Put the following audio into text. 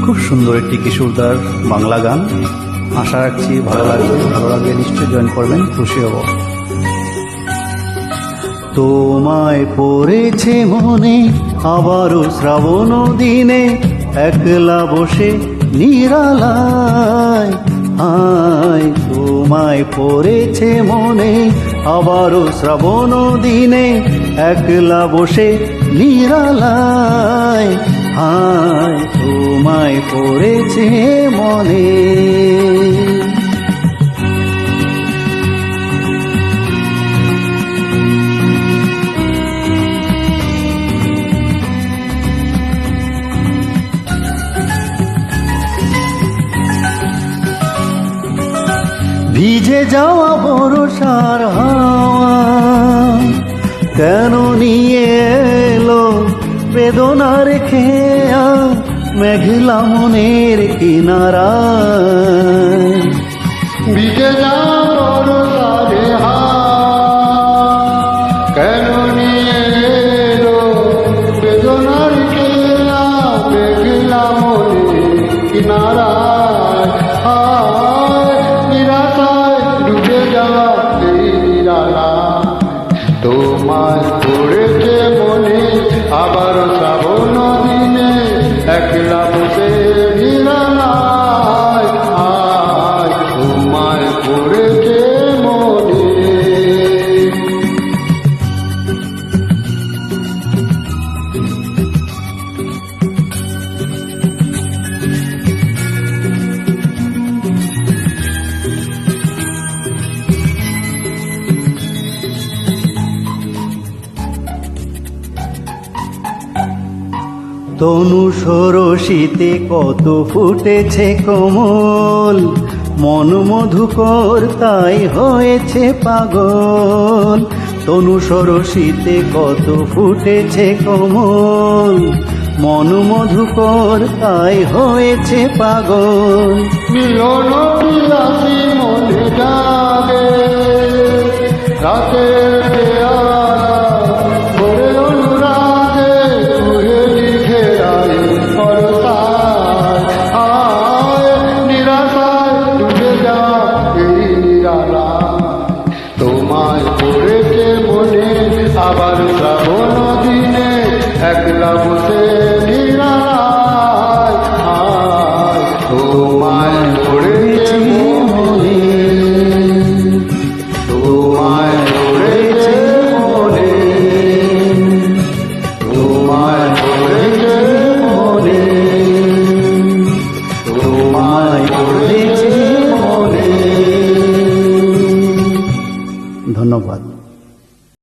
খুব সুন্দর একটি কিশোরদার বাংলা গান। আশা রাখছি ভালো লাগবে, ভালো লাগলে নিশ্চয়ই জয়েন করবেন, খুশি হব। তোমায় পড়েছে মনে আবারও শ্রাবণ দিনে, একলা বসে নিরালায়। আয় তোমায় পড়েছে মনে আবারও শ্রাবণ দিনে, একলা বসে নিরালায়। আয় তোমায় পড়েছে মনে। ভিজে যাওয়া বর্ষার হাওয়া কেন নিয়ে এলো বেদনা রেখে মেঘলা মনের কিনারা। ভিজে যাওয়া বর্ষার হাওয়া কেন নিয়ে এলো বেদনা রেখে মেঘলা মনের কিনারা। তোমায় পড়েছে মনে আবার শ্রাবণ দিনে, একলা বসে নিরালায়। আয় তোমায় পড়েছে মনে। তনু সরসিতে কত ফুটেছে কোমল, মন মধুকর তাই হয়েছে পাগল। তনু সরসিতে কত ফুটেছে কোমল, মন মধুকর তাই হয়েছে পাগল। মিলন বিলাসী মনে জাগে রাতের তোমায় পড়েছে মনে আবার শ্রাবণ দিনে, একলা বসে নিরালায়। আয় তোমায় পড়েছে মনে, তোমায় পড়েছে মনে, তোমায় পড়েছে মনে, তোমায় পড়েছে মনে। ধন্যবাদ।